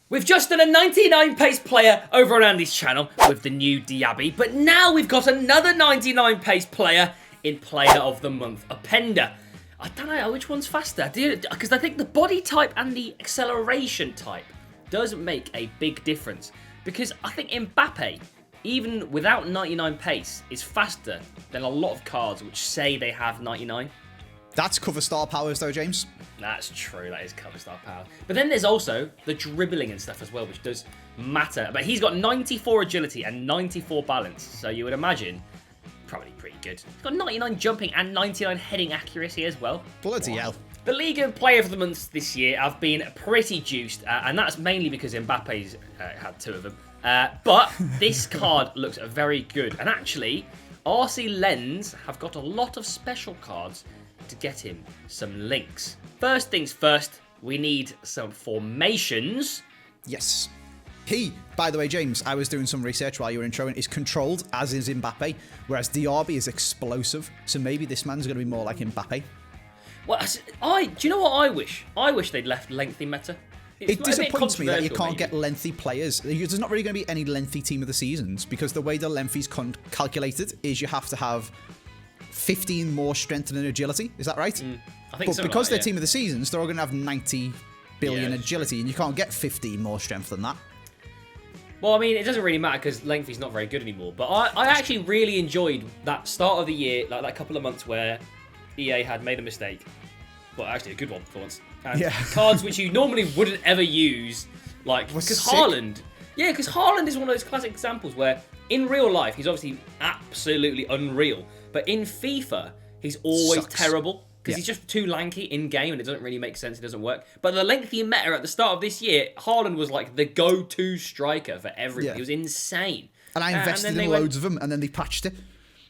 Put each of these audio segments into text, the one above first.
We've just done a 99 pace player over on Andy's channel with the new Diaby, but now we've got another 99 pace player in Player of the Month, Openda. I don't know which one's faster, because I think the body type and the acceleration type does make a big difference. Because I think Mbappe, even without 99 pace, is faster than a lot of cards which say they have 99. That's cover star powers though, James. That's true, that is cover star power. But then there's also the dribbling and stuff as well, which does matter. But he's got 94 agility and 94 balance, so you would imagine probably pretty good. He's got 99 jumping and 99 heading accuracy as well. Bloody hell. The League and Player of the Month this year have been pretty juiced, and that's mainly because Mbappe's had 2 of them. But this card looks very good. And actually, RC Lens have got a lot of special cards to get him some links. First things first, we need some formations. Yes. He, by the way, James, I was doing some research while you were introing, is controlled, as is Mbappe, whereas Diaby is explosive. So maybe this man's going to be more like Mbappe. Well, do you know what I wish? I wish they'd left lengthy meta. It disappoints me that you can't get lengthy players. There's not really going to be any lengthy team of the seasons because the way the lengthy's calculated is you have to have 15 more strength and agility. Is that right? I think but because they're team of the seasons, they're all going to have 90 billion agility, and you can't get 15 more strength than that. Well, I mean, it doesn't really matter because lengthy's not very good anymore. But I actually really enjoyed that start of the year, like that couple of months where EA had made a mistake. Well, actually, a good one for once. And cards which you normally wouldn't ever use, like because Haaland. Yeah, because Haaland is one of those classic examples where in real life he's obviously absolutely unreal, but in FIFA he's always terrible because he's just too lanky in game and it doesn't really make sense. It doesn't work. But the lengthy meta at the start of this year, Haaland was like the go-to striker for everyone. He was insane. And I invested in loads of them, and then they patched it.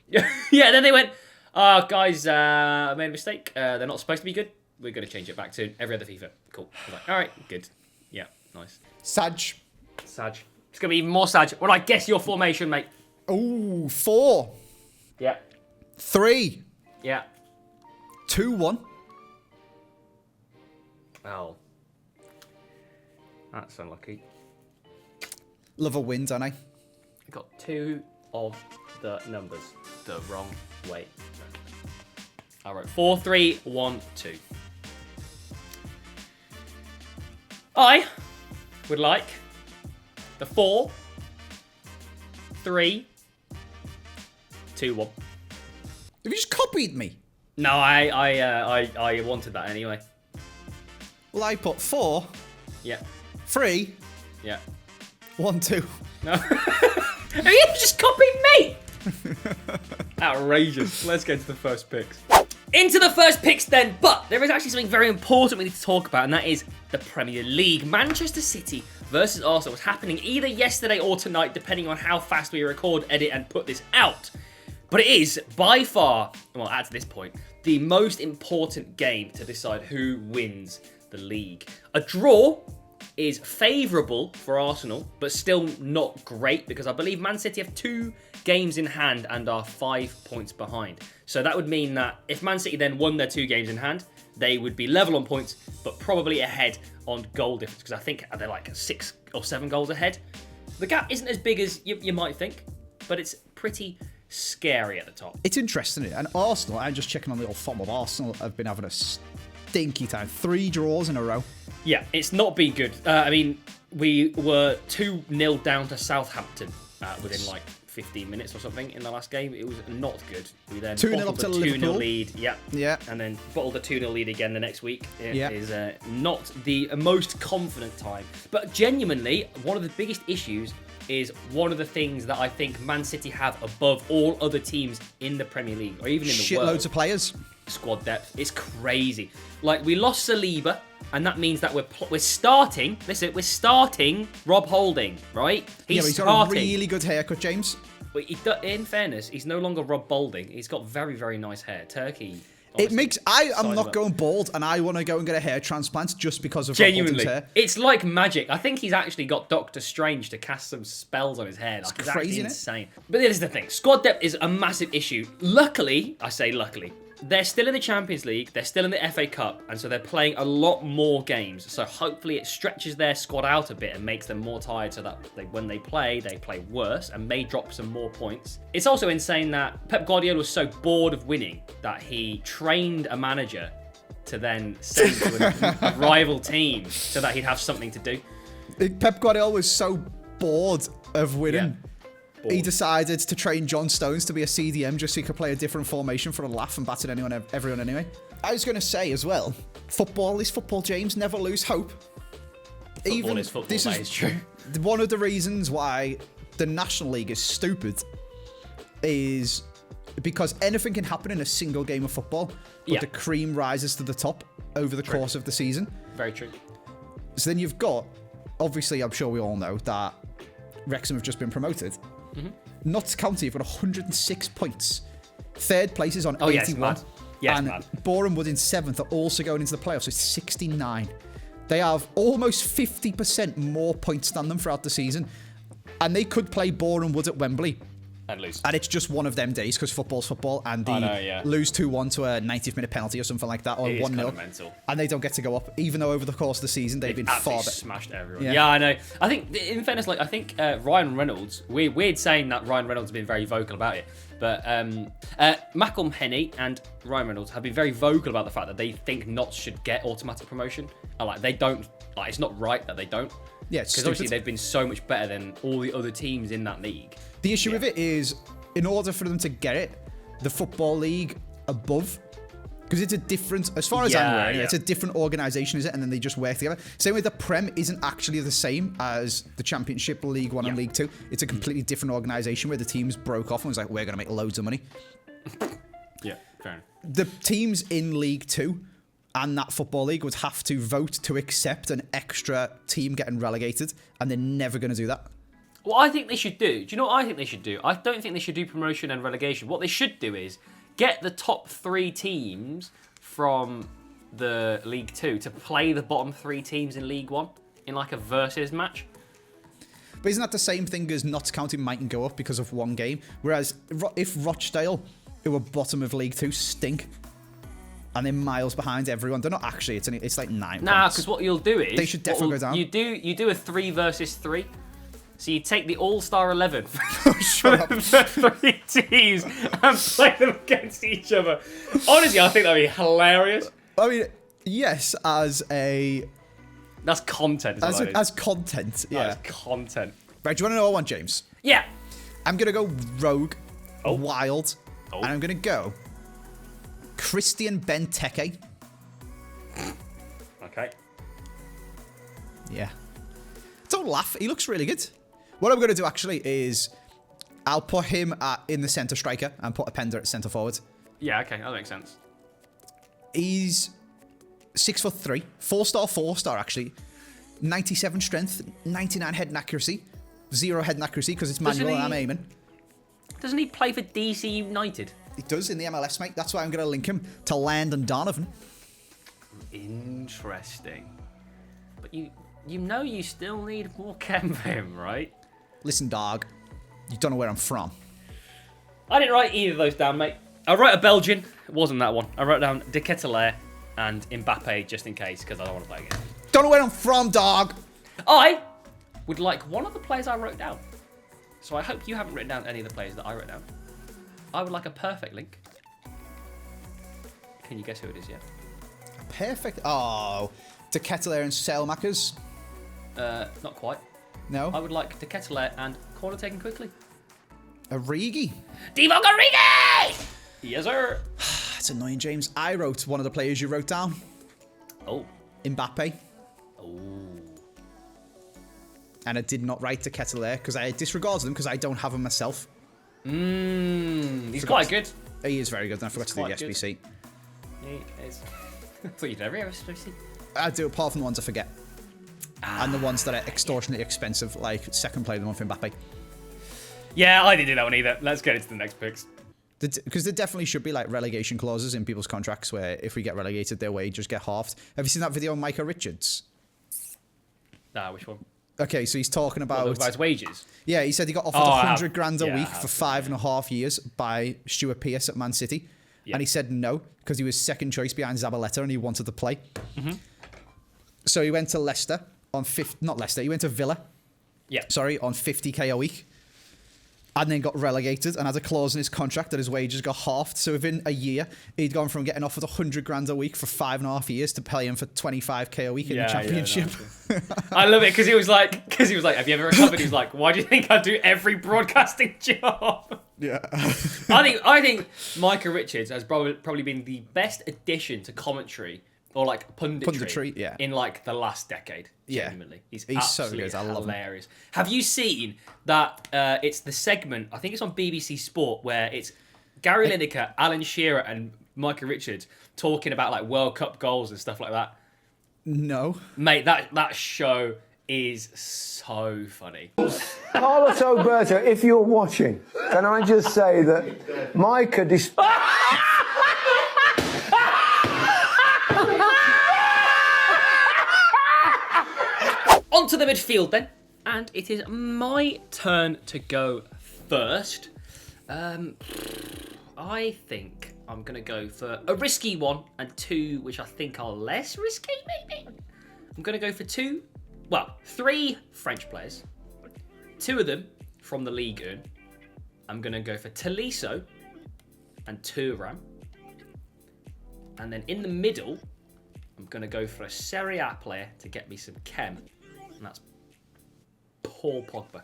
Yeah, then they went, guys, I made a mistake. They're not supposed to be good. We're going to change it back to every other FIFA. Cool. I was like, all right, good. Yeah, nice. Sag. It's going to be even more Sag. Well, I guess your formation, mate. Ooh, 4. Yeah. 3. Yeah. 2-1. Oh. That's unlucky. Love a win, don't I? I got 2 of the numbers the wrong way. I wrote 4, 3, 1, 2. I would like the 4, 3, 2, 1. Have you just copied me? No, I wanted that anyway. Well, I put 4. Yeah. 3. Yeah. 1, 2. No. Have you just copied me? Outrageous. Let's get to the first picks. Into the first picks then, but there is actually something very important we need to talk about, and that is the Premier League. Manchester City versus Arsenal was happening either yesterday or tonight, depending on how fast we record, edit, and put this out. But it is by far, well, at this point, the most important game to decide who wins the league. A draw is favourable for Arsenal, but still not great because I believe Man City have 2 games in hand and are 5 points behind. So that would mean that if Man City then won their 2 games in hand, they would be level on points, but probably ahead on goal difference because I think they're like 6 or 7 goals ahead. The gap isn't as big as you might think, but it's pretty scary at the top. It's interesting, isn't it? And Arsenal, I'm just checking on the old form of Arsenal, have been having a stinky time. 3 draws in a row. Yeah, it's not been good. I mean, we were 2-0 down to Southampton within like 15 minutes or something in the last game. It was not good. We then 2-0 up to Liverpool. 2-0 lead. Yeah. And then bottled the 2-0 lead again the next week. It is not the most confident time. But genuinely, one of the biggest issues is one of the things that I think Man City have above all other teams in the Premier League or even in the world. Shitloads of players. Squad depth. It's crazy. Like, we lost Saliba, and that means that we're starting. Listen, we're starting Rob Holding, right? He's got a really good haircut, James. But in fairness, he's no longer Rob Balding. He's got very, very nice hair. Turkey. It makes... I am not going bald, and I want to go and get a hair transplant just because of genuinely Rob Balding's hair. It's like magic. I think he's actually got Doctor Strange to cast some spells on his hair. Like, it's crazy, insane. But this is the thing. Squad depth is a massive issue. Luckily, I say luckily, they're still in the Champions League, they're still in the FA Cup, and so they're playing a lot more games. So hopefully it stretches their squad out a bit and makes them more tired so that when they play worse and may drop some more points. It's also insane that Pep Guardiola was so bored of winning that he trained a manager to then send to a rival team so that he'd have something to do. Pep Guardiola was so bored of winning. Yeah. He decided to train John Stones to be a CDM just so he could play a different formation for a laugh and batter everyone anyway. I was going to say as well, football is football, James. Never lose hope. Football is football, that is true. One of the reasons why the National League is stupid is because anything can happen in a single game of football, but the cream rises to the top over the course of the season. Very true. So then you've got, obviously, I'm sure we all know that Wrexham have just been promoted. Mm-hmm. Notts County have got 106 points. Third place is on 81. Yes, mad. Yes, and Boreham Wood in 7th are also going into the playoffs, so it's 69. They have almost 50% more points than them throughout the season. And they could play Boreham Wood at Wembley. And lose. And it's just one of them days because football's football, and they lose 2-1 to a 90th minute penalty or something like that, or 1-0. And they don't get to go up, even though over the course of the season they've been far better. Smashed everyone. Yeah, I know. I think, in fairness, I think Ryan Reynolds, weird saying that Ryan Reynolds has been very vocal about it, but Malcolm Henney and Ryan Reynolds have been very vocal about the fact that they think Notts should get automatic promotion. And, they don't, it's not right that they don't. Yeah, it's because obviously they've been so much better than all the other teams in that league. The issue with it is, in order for them to get it, the Football League above, because it's a different, as far as I'm aware, it's a different organisation, is it? And then they just work together. Same with the Prem isn't actually the same as the Championship, League 1 and League 2. It's a completely different organisation where the teams broke off and was like, we're going to make loads of money. Yeah, fair enough. The teams in League 2 and that Football League would have to vote to accept an extra team getting relegated, and they're never going to do that. What I think they should do you know what I think they should do? I don't think they should do promotion and relegation. What they should do is get the top 3 teams from the League 2 to play the bottom 3 teams in League 1 in a versus match. But isn't that the same thing as Notts County mightn't go up because of one game? Whereas if Rochdale, who are bottom of League 2, stink, and they're miles behind everyone, they're not actually. It's like 9 points. Because what you'll do is they should definitely go down. You do a 3 versus 3. So you take the All-Star 11 from the 3 teams and play them against each other. Honestly, I think that'd be hilarious. I mean, yes, as a... That's content. As content, yeah. That's content. Right, do you want to know what I want, James? Yeah. I'm going to go rogue, wild, and I'm going to go Christian Benteke. Okay. Yeah. Don't laugh. He looks really good. What I'm going to do, actually, is I'll put him in the centre striker and put Openda at centre forward. Yeah, okay. That makes sense. He's 6'3", 4-star, actually. 97 strength, 99 heading accuracy, 0 heading accuracy because it's manual and I'm aiming. Doesn't he play for DC United? He does in the MLS, mate. That's why I'm going to link him to Landon Donovan. Interesting. But you know you still need more chem for him, right? Listen, dog. You don't know where I'm from. I didn't write either of those down, mate. I wrote a Belgian. It wasn't that one. I wrote down De Ketelaere and Mbappe just in case because I don't want to play again. Don't know where I'm from, dog. I would like one of the players I wrote down. So I hope you haven't written down any of the players that I wrote down. I would like a perfect link. Can you guess who it is yet? Perfect. Oh, De Ketelaere and Selmakers. Not quite. No. I would like De Ketelaere and corner taken quickly. Origi. Divock Origi! Yes, sir. That's annoying, James. I wrote one of the players you wrote down. Oh. Mbappe. Oh. And I did not write De Ketelaere because I disregarded him because I don't have him myself. He's quite good. He is very good, and I forgot to do the SBC. He is. I thought you'd never SBC. I do, apart from the ones I forget. And the ones that are extortionately expensive, like second player of the month Mbappe. Yeah, I didn't do that one either. Let's get into the next picks. Because there definitely should be like relegation clauses in people's contracts where if we get relegated, their wages get halved. Have you seen that video on Micah Richards? Nah, which one? Okay, so he's talking about his wages. Yeah, he said he got offered 100 grand a week for 5.5 years by Stuart Pearce at Man City. and he said no because he was second choice behind Zabaleta and he wanted to play. So he went to Leicester on not Leicester. He went to Villa. Yeah. Sorry, on 50k a week. And then got relegated and had a clause in his contract that his wages got halved. So within a year, he'd gone from getting offered 100 grand a week for 5.5 years to pay him for 25k a week in the Championship. I love it because he was like, have you ever recovered? He was like, why do you think I do every broadcasting job? Yeah. I think Micah Richards has probably been the best addition to commentary or like punditry in like the last decade. Genuinely. He's so good. I love hilarious. Have you seen that it's the segment, I think it's on BBC Sport, where it's Gary Lineker, Alan Shearer and Micah Richards talking about like World Cup goals and stuff like that? No. Mate, that show is so funny. Carlos Alberto, if you're watching, can I just say that Micah... On to the midfield then, and it is my turn to go first. I think I'm going to go for a risky one and two which I think are less risky, maybe. I'm going to go for three French players. Two of them from the Ligue 1. I'm going to go for Tolisso and Thuram. And then in the middle, I'm going to go for a Serie A player to get me some chem. And that's Paul Pogba.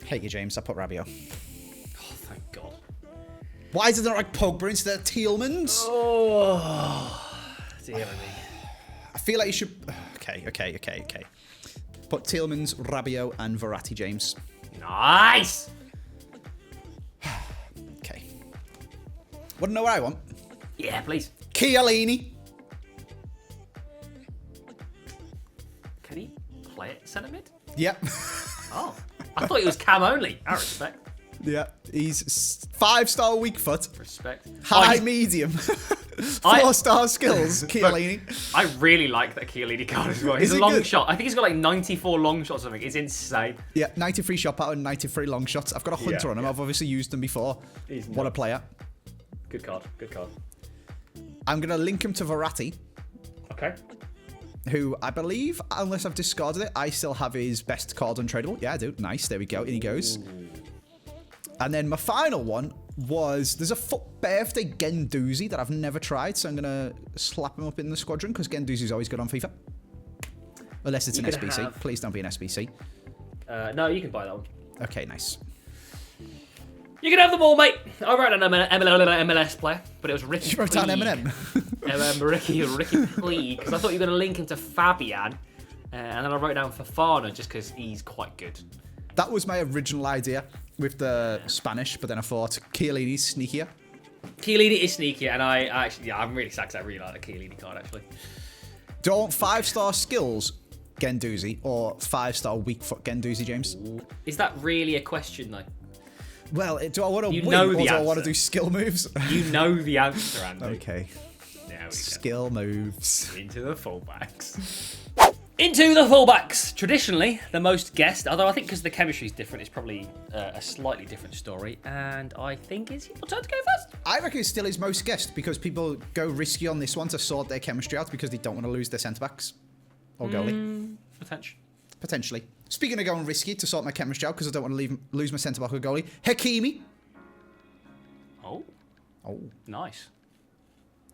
Hate you, James. I put Rabiot. Oh, thank God. Why is it not like Pogba instead of Tielemans? Oh, dear me. I feel like you should... Okay. Put Tielemans, Rabiot and Verratti, James. Nice! Okay. Want to know what I want? Yeah, please. Chiellini. Can he play it centre mid? Yep. Oh, I thought he was cam only. I respect. Yeah, he's 5-star weak foot. Respect. High medium. 4-star skills, Chiellini. I really like that Chiellini card as well. He's a long shot. I think he's got like 94 long shots or something. It's insane. Yeah, 93 shot pattern, 93 long shots. I've got a hunter on him. I've obviously used them before. What a player. Good card. I'm going to link him to Verratti. Okay. Who I believe, unless I've discarded it, I still have his best card untradeable. Yeah, I do. Nice. There we go. In he goes. Ooh. And then my final one was, there's a foot birthday Guendouzi that I've never tried, so I'm going to slap him up in the squadron because Guendouzi's always good on FIFA. Unless it's an SBC. Please don't be an SBC. No, you can buy that one. Okay, nice. You can have them all, mate. I wrote down an MLS player, but it was Ricky. You wrote down Eminem? Ricky Puig, because I thought you were going to link him to Fabian, and then I wrote down Fofana just because he's quite good. That was my original idea with the Spanish, but then I thought Chiellini's sneakier. Chiellini is sneakier, and I'm really sad because I really like the Chiellini card, actually. Do I want 5-star skills Guendouzi or 5-star weak foot Guendouzi, James? Is that really a question, though? Well, do I want to win or do I want to do skill moves? You know the answer, Andy. Okay. There we go. Skill moves. Into the fullbacks. Traditionally, the most guessed, although I think because the chemistry is different, it's probably a slightly different story. And I think it's your turn to go first. I reckon it's still his most guessed because people go risky on this one to sort their chemistry out because they don't want to lose their centre-backs or goalie. Potentially. Speaking of going risky to sort my chemistry out because I don't want to lose my centre-back or goalie, Hakimi. Oh, nice.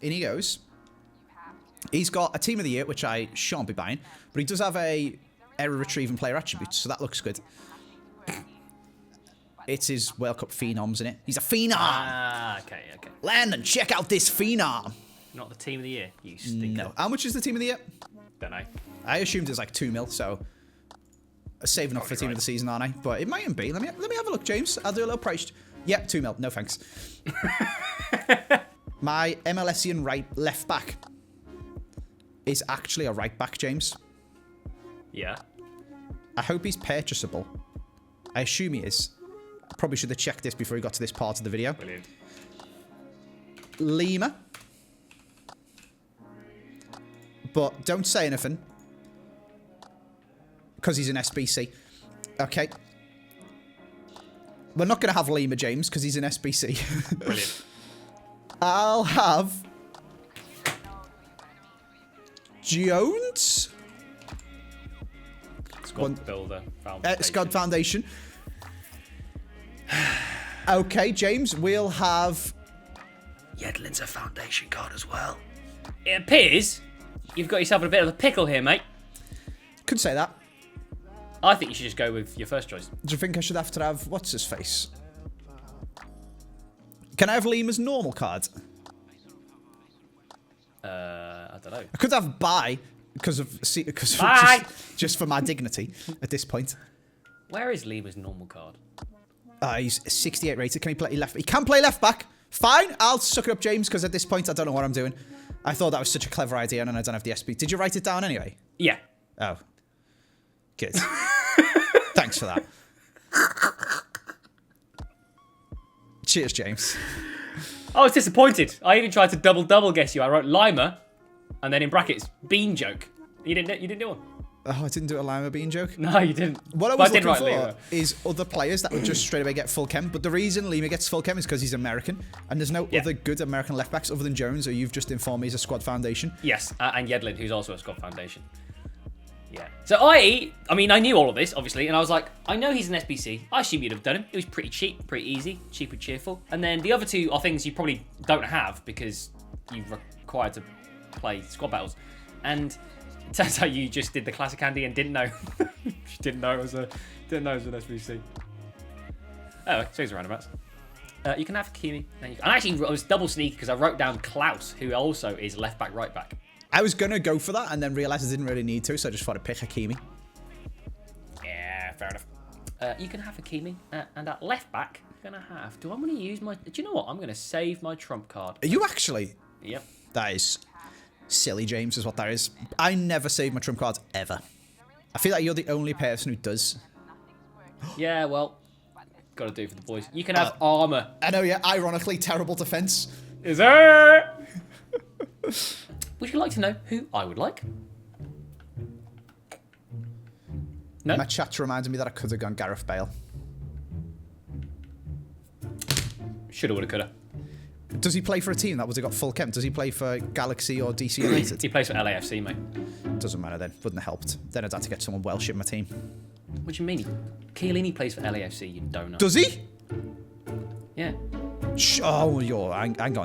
In he goes. He's got a team of the year, which I shan't be buying, but he does have a error retrieving player attributes, so that looks good. It's his World Cup phenom, isn't it? He's a phenom. Okay. Landon, check out this phenom. Not the team of the year, you stinker. No. How much is the team of the year? Don't know. I assumed it's like 2 mil, so saving up for team of the season, aren't I? But it mightn't be. Let me have a look, James. I'll do a little price. Yep, 2 mil. No thanks. My MLSian left back is actually a right back, James. Yeah. I hope he's purchasable. I assume he is. Probably should have checked this before he got to this part of the video. Brilliant. Lima. But don't say anything. Because he's an SBC. Okay. We're not going to have Lima James because he's an SBC. Brilliant. I'll have Jones. Squad builder. Foundation. Squad Foundation. Okay, James, we'll have... Yedlin's a foundation card as well. It appears you've got yourself in a bit of a pickle here, mate. Could say that. I think you should just go with your first choice. Do you think I should have to have... What's his face? Can I have Lima's normal card? I don't know. I could have Bye because of just for my dignity at this point. Where is Lima's normal card? He's 68 rated. Can he play left? He can play left back. Fine, I'll suck it up, James, because at this point I don't know what I'm doing. I thought that was such a clever idea, and I don't have the SB. Did you write it down anyway? Yeah. Oh. Good. Thanks for that. Cheers, James. I was disappointed. I even tried to double guess you. I wrote Lima, and then in brackets, bean joke. You didn't do one. Oh, I didn't do a Lima bean joke? No, you didn't. What I was looking for is other players that would just straight away get full chem. But the reason Lima gets full chem is because he's American. And there's no other good American left backs other than Jones, who you've just informed me is a squad foundation. Yes, and Yedlin, who's also a squad foundation. Yeah. So I knew all of this, obviously, and I was like, I know he's an SBC. I assume you'd have done him. It was pretty cheap, pretty easy, cheap and cheerful. And then the other two are things you probably don't have because you've required to play squad battles. And it turns out you just did the classic Andy and didn't know. You didn't know it was an SBC. Oh, so he's a roundabouts. You can have Kimi. And actually, I was double sneaky because I wrote down Klaus, who also is left back, right back. I was going to go for that and then realised I didn't really need to, so I just thought to pick Hakimi. Yeah, fair enough. You can have Hakimi. And at left back, I'm going to have... Do you know what? I'm going to save my trump card. Are you actually? Yep. That is silly, James, is what that is. I never save my trump cards, ever. I feel like you're the only person who does. Yeah, well, got to do it for the boys. You can have armour. I know, yeah, ironically, terrible defence. Is there? Would you like to know who I would like? No? My chat reminded me that I could have gone Gareth Bale. Shoulda, woulda, coulda. Does he play for a team that would have got full chem? Does he play for Galaxy or DC United? He plays for LAFC, mate. Doesn't matter then. Wouldn't have helped. Then I'd have to get someone Welsh in my team. What do you mean? Chiellini plays for LAFC, you donut. Does he? Yeah. Oh, hang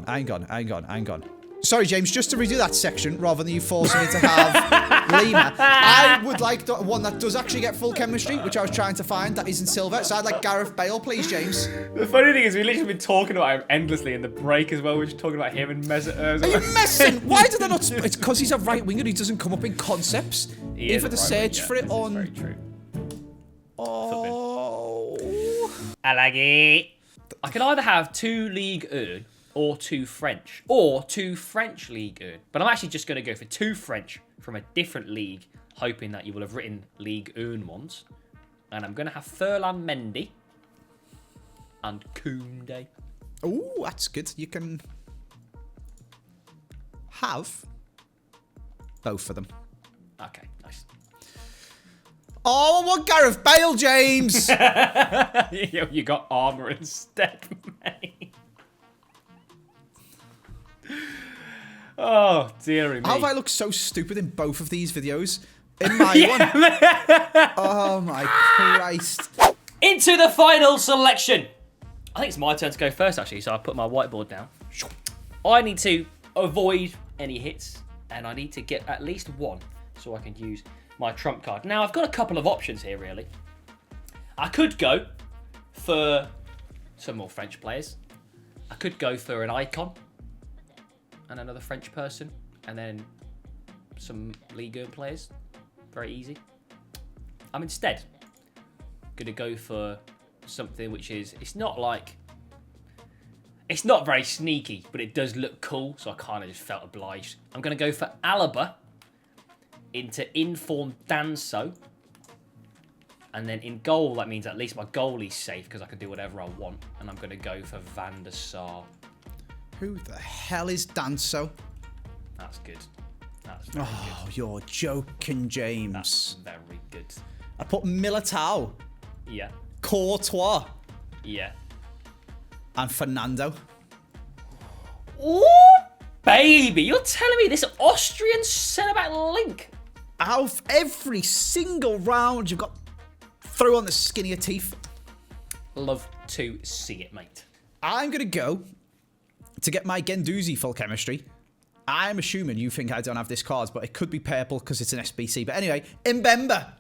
on. Sorry, James, just to redo that section, rather than you forcing me to have Lima, I would like one that does actually get full chemistry, which I was trying to find, that isn't silver. So I'd like Gareth Bale, please, James. The funny thing is, we literally been talking about him endlessly in the break as well. We're just talking about him and Mesut Ozil. Are you messing? Why do they not... It's because he's a right winger, he doesn't come up in concepts. Even to search for it on... Very true. Oh... I like it. I can either have 2 Ligue 1 or 2 French, or 2 French Ligue 1. But I'm actually just going to go for 2 French from a different league, hoping that you will have written Ligue 1 ones. And I'm going to have Ferland Mendy and Koundé. Oh, that's good. You can have both of them. Okay, nice. Oh, I want Gareth Bale, James! You got armour instead, mate. Oh, dearie me. How have I looked so stupid in both of these videos? In my one. Oh, my Christ. Into the final selection. I think it's my turn to go first, actually, so I put my whiteboard down. I need to avoid any hits, and I need to get at least one so I can use my trump card. Now, I've got a couple of options here, really. I could go for some more French players. I could go for an icon and another French person, and then some Ligue 1 players. Very easy. I'm instead going to go for something which is, it's not very sneaky, but it does look cool, so I kind of just felt obliged. I'm going to go for Alaba into informed Danso, and then in goal, that means at least my goalie's safe because I can do whatever I want, and I'm going to go for Van der Sar. Who the hell is Danso? That's good. That's very good. You're joking, James. That's very good. I put Militao. Yeah. Courtois. Yeah. And Fernando. Ooh, baby. You're telling me this Austrian centre-back link? Out of every single round, you've got throw on the skinnier teeth. Love to see it, mate. I'm going to go to get my Gendouzi full chemistry. I'm assuming you think I don't have this card, but it could be purple because it's an SBC. But anyway, Mbemba.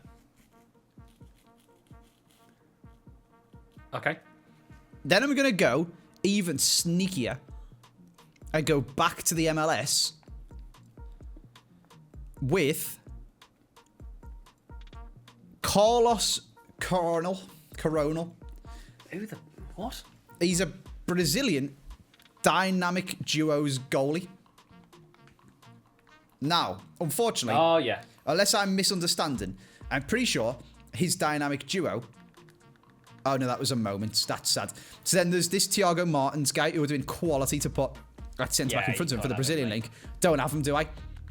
Okay. Then I'm going to go even sneakier and go back to the MLS with Carlos Coronel. Who the... What? He's a Brazilian dynamic duos goalie. Now, unfortunately... Oh, yeah. Unless I'm misunderstanding, I'm pretty sure his dynamic duo... Oh, no, that was a moment. That's sad. So then there's this Thiago Martins guy who would have been quality to put at centre-back in front of him for the Brazilian link. Don't have him, do I?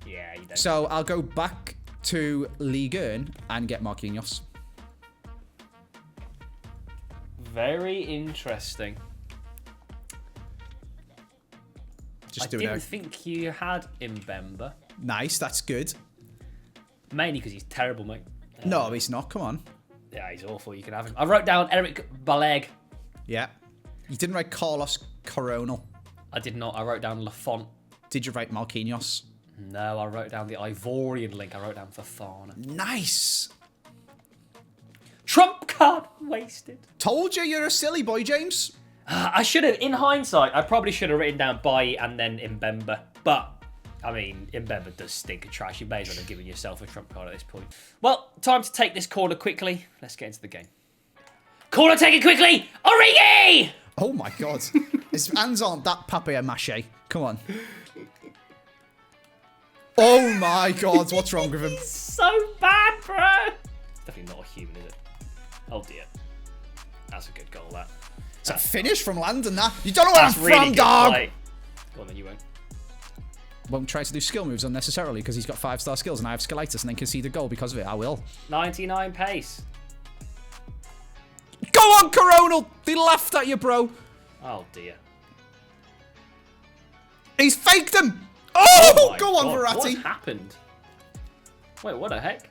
Yeah, you don't. So I'll go back to Ligue 1 and get Marquinhos. Very interesting. Just I doing didn't it. think you had Mbemba. Nice, that's good. Mainly because he's terrible, mate. No, he's not. Come on. Yeah, he's awful. You can have him. I wrote down Eric Baleg. Yeah. You didn't write Carlos Coronel. I did not. I wrote down Lafont. Did you write Marquinhos? No, I wrote down the Ivorian link. I wrote down Fofana. Nice. Trump card wasted. Told you you're a silly boy, James. I should have, in hindsight, I probably should have written down Bailly and then Mbemba. But, I mean, Mbemba does stink of trash. You may as well have given yourself a trump card at this point. Well, time to take this corner quickly. Let's get into the game. Corner taken quickly! Origi! Oh my god. His hands aren't that papier-mâché. Come on. Oh my god, what's wrong with him? He's so bad, bro! It's definitely not a human, is it? Oh dear. That's a good goal, that. It's a finish from Landon, that. You don't know where I'm That's really from, good dog! play. Go on then, you won't. Won't try to do skill moves unnecessarily because he's got 5-star skills and I have skillitis and then concede a goal because of it. I will. 99 pace. Go on, Coronel! They laughed at you, bro. Oh dear. He's faked him! Oh, my go on, God, Verratti. What's happened? Wait, what the heck?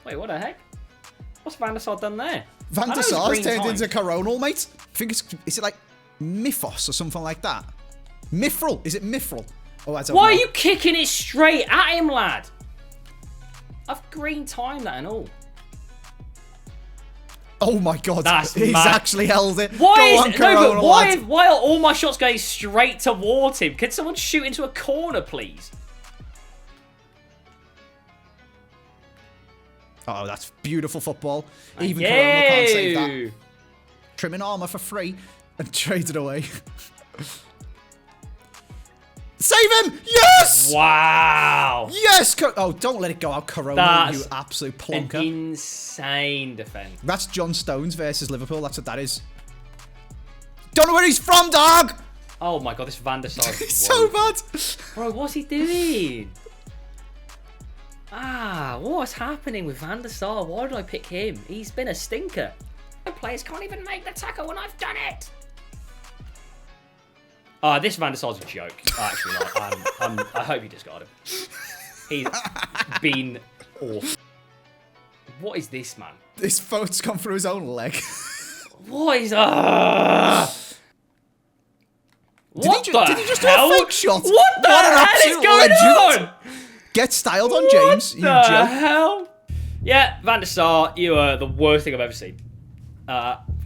Wait, what the heck? What's Van der Sar done there? Van der Sar's turned time. into Coronal, mate. I think it's... Is it like Mythos or something like that? Mithril? Is it Mithril? Oh, I don't know. Why are you kicking it straight at him, lad? I've green timed that and all. Oh my god, That's he's mad. actually held it. Why Go is on, no, Coronal, but why, lad. why are all my shots going straight towards him? Can someone shoot into a corner, please? Oh, that's beautiful football. Even Coronal can't save that. Trimming armour for free and trade it away. Save him! Yes! Wow. Yes! Oh, don't let it go out, Coronal, That's you absolute an plonker. insane defense. That's John Stones versus Liverpool. That's what that is. Don't know where he's from, dog! Oh my god, this Van der Sar is It's so bad. Bro, what's he doing? What's happening with Van der Sar? Why did I pick him? He's been a stinker. The players can't even make the tackle when I've done it. This Van der Sar's a joke. Actually, not. I hope you discard him. He's been awful. What is this, man? This phone's gone through his own leg. What is... Did he just do a fake shot? What the hell is going on? Get styled on, James. You What the joke. hell? Yeah, Van der Sar, you are the worst thing I've ever seen.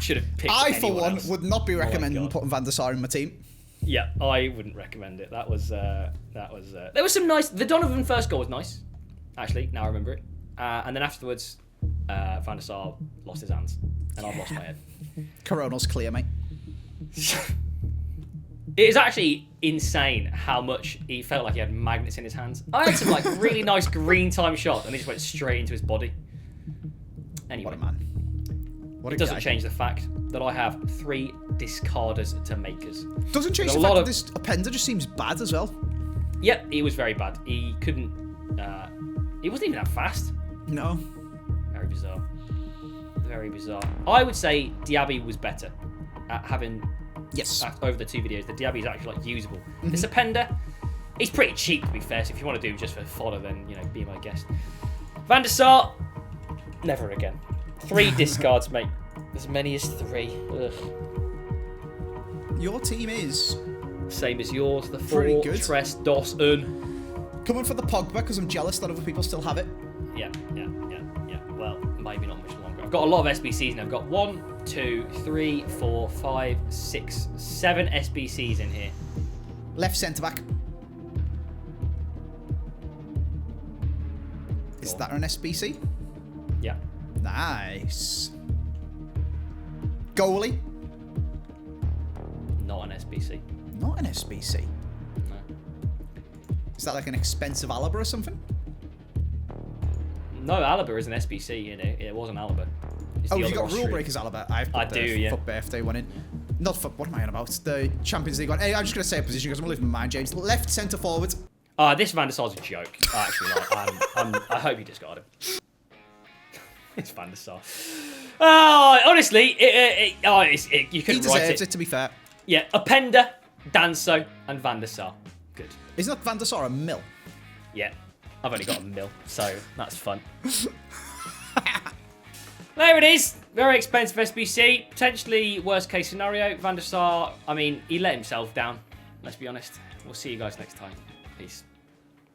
Should have picked I, for anyone one, else. would not be recommending God. putting Van der Sar in my team. Yeah, I wouldn't recommend it. That was there was some nice. The Donovan first goal was nice, actually. Now I remember it. And then afterwards, Van der Sar lost his hands, and I've lost my head. Coronal's clear, mate. It is actually insane how much he felt like he had magnets in his hands. I had some like really nice green time shots, and they just went straight into his body. Anyway, What a man. What a it doesn't guy. change the fact that I have 3 discarders to makers. Doesn't change There's the a fact lot that of- this appender just seems bad as well. Yep, he was very bad. He couldn't. He wasn't even that fast. No. Very bizarre. Very bizarre. I would say Diaby was better at having... Yes. Over the 2 videos, the Diaby is actually like usable. The Sapenda, he's pretty cheap to be fair. So if you want to do just for fodder, then you know, be my guest. Van der Sar, never again. 3 discards, mate. As many as 3. Ugh. Your team is same as yours. The pretty good. Fortress Dawson. Coming for the Pogba because I'm jealous that other people still have it. Yeah. Well, maybe not much longer. I've got a lot of SBCs now. I've got 1, 2, 3, 4, 5, 6, 7 SBCs in here. Left centre back. Is that an SBC? Yeah. Nice. Goalie. Not an SBC. Not an SBC. No. Is that like an expensive Alaba or something? No, Alaba is an SBC. You know, it wasn't Alaba. It's Oh, the you got other Rule Austrian. Breakers Alaba. I've put I the do, yeah. FUT birthday one in. Not FUT, what am I on about? The Champions League one. Hey, I'm just going to say a position because I'm losing my mind, James. Left centre forward. This Van der Sar's a joke. Actually, I hope you discard him. It's Van der Sar. Oh, honestly, you couldn't He write deserves it. it, to be fair. Yeah, Openda, Danso, and Van der Sar. Good. Isn't that Van der Sar a mill? Yeah, I've only got a mil, so that's fun. There it is. Very expensive SBC. Potentially worst case scenario. Van der Sar, I mean, he let himself down. Let's be honest. We'll see you guys next time. Peace.